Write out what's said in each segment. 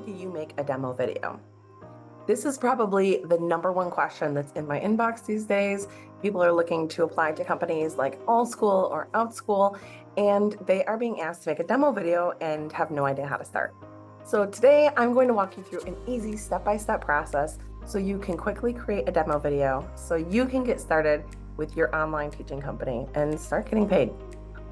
do you make a demo video? This is probably the number one question that's in my inbox these days. People are looking to apply to companies like Allschool or Outschool, and they are being asked to make a demo video and have no idea how to start. So today I'm going to walk you through an easy step-by-step process so you can quickly create a demo video so you can get started with your online teaching company and start getting paid.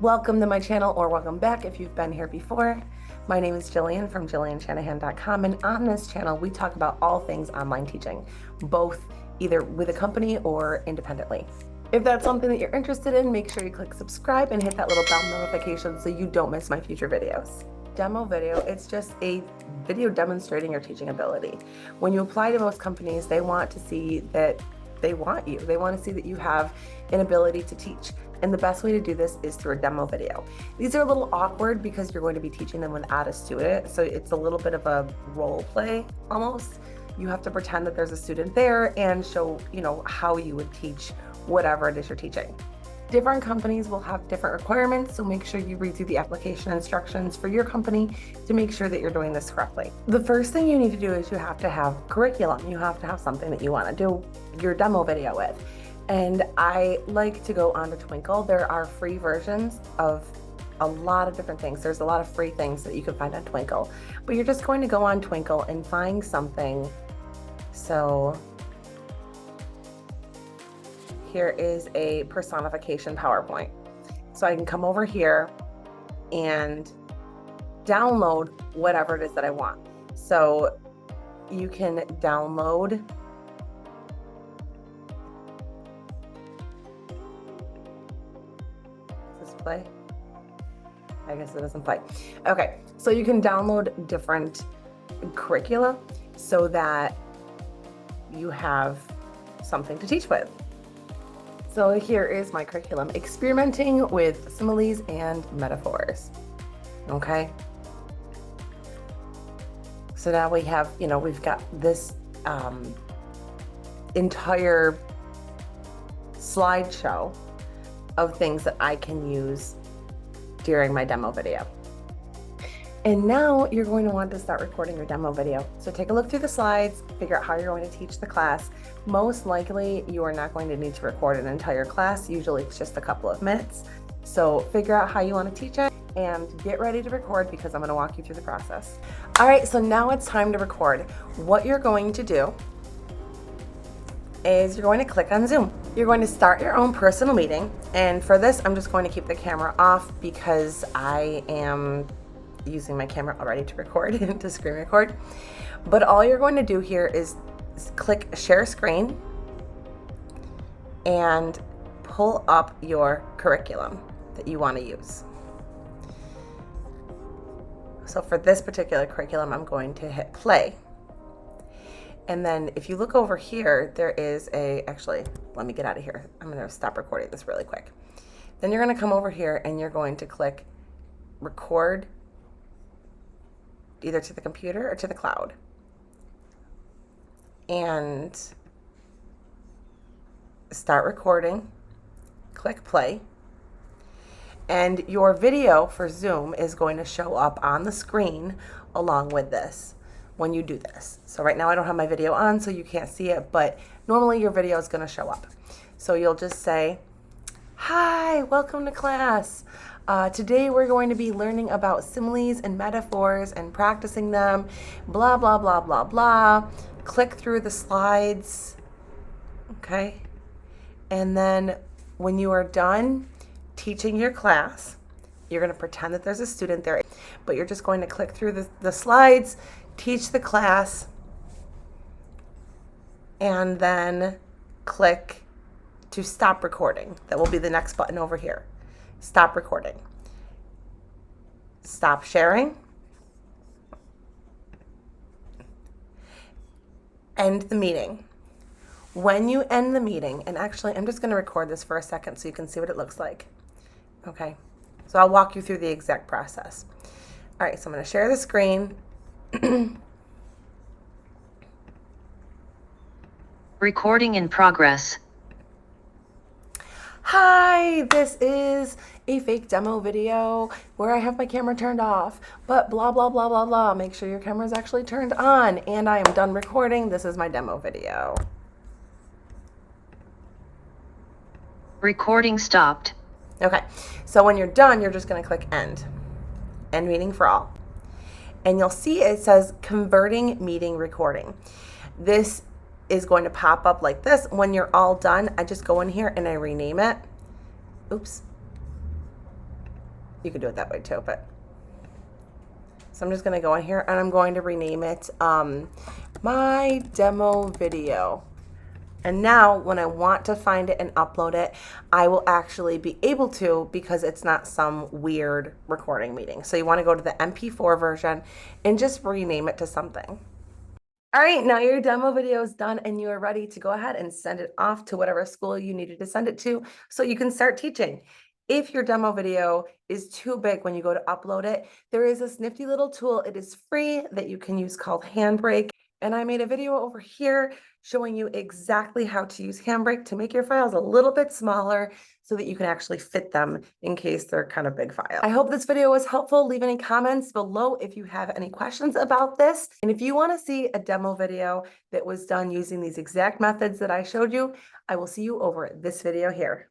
Welcome to my channel, or welcome back if you've been here before. My name is Jillian from JillianShanahan.com, and on this channel we talk about all things online teaching, both either with a company or independently. If that's something that you're interested in, make sure you click subscribe and hit that little bell notification so you don't miss my future videos. Demo video, it's just a video demonstrating your teaching ability. When you apply to most companies, they want to see that they want you. They want to see that you have an ability to teach. And the best way to do this is through a demo video. These are a little awkward because you're going to be teaching them without a student. So it's a little bit of a role play almost. You have to pretend that there's a student there and show, how you would teach whatever it is you're teaching. Different companies will have different requirements, so make sure you read through the application instructions for your company to make sure that you're doing this correctly. The first thing you need to do is you have to have curriculum. You have to have something that you want to do your demo video with. And I like to go onto Twinkle. There are free versions of a lot of different things. There's a lot of free things that you can find on Twinkle, but you're just going to go on Twinkle and find something. So here is a personification PowerPoint. So I can come over here and download whatever it is that I want. So you can download play. I guess it doesn't play. Okay, so you can download different curricula so that you have something to teach with. So here is my curriculum, experimenting with similes and metaphors. Okay. So now we have, we've got this entire slideshow of things that I can use during my demo video. And now you're going to want to start recording your demo video. So take a look through the slides, figure out how you're going to teach the class. Most likely you are not going to need to record an entire class. Usually it's just a couple of minutes. So figure out how you want to teach it and get ready to record because I'm going to walk you through the process. All right, so now it's time to record. What you're going to do is you're going to click on Zoom. You're going to start your own personal meeting. And for this, I'm just going to keep the camera off because I am using my camera already to record, to screen record. But all you're going to do here is click share screen and pull up your curriculum that you want to use. So for this particular curriculum, I'm going to hit play. And then if you look over here, there is actually, let me get out of here. I'm going to stop recording this really quick. Then you're going to come over here and you're going to click record either to the computer or to the cloud. And start recording, click play. And your video for Zoom is going to show up on the screen along with this when you do this. So right now I don't have my video on, so you can't see it, but normally your video is going to show up. So you'll just say, hi, welcome to class. Today we're going to be learning about similes and metaphors and practicing them, blah, blah, blah, blah, blah. Click through the slides, okay? And then when you are done teaching your class, you're going to pretend that there's a student there, but you're just going to click through the slides, teach the class, and then click to stop recording. That will be the next button over here. Stop recording. Stop sharing. End the meeting. When you end the meeting, and actually I'm just going to record this for a second so you can see what it looks like. Okay, so I'll walk you through the exact process. All right, so I'm going to share the screen. Recording in progress. Hi, this is a fake demo video where I have my camera turned off, but blah, blah, blah, blah, blah. Make sure your camera is actually turned on, and I am done recording. This is my demo video. Recording stopped. Okay, so when you're done, you're just going to click end meeting for all. And you'll see it says converting meeting recording. This is going to pop up like this. When you're all done, I just go in here and I rename it. Oops. You could do it that way too, but. So I'm just going to go in here and I'm going to rename it my demo video. And now when I want to find it and upload it, I will actually be able to because it's not some weird recording meeting. So you want to go to the MP4 version and just rename it to something. All right, now your demo video is done and you are ready to go ahead and send it off to whatever school you needed to send it to so you can start teaching. If your demo video is too big when you go to upload it, there is this nifty little tool. It is free that you can use called Handbrake. And I made a video over here showing you exactly how to use Handbrake to make your files a little bit smaller so that you can actually fit them in case they're kind of big files. I hope this video was helpful. Leave any comments below if you have any questions about this. And if you want to see a demo video that was done using these exact methods that I showed you, I will see you over this video here.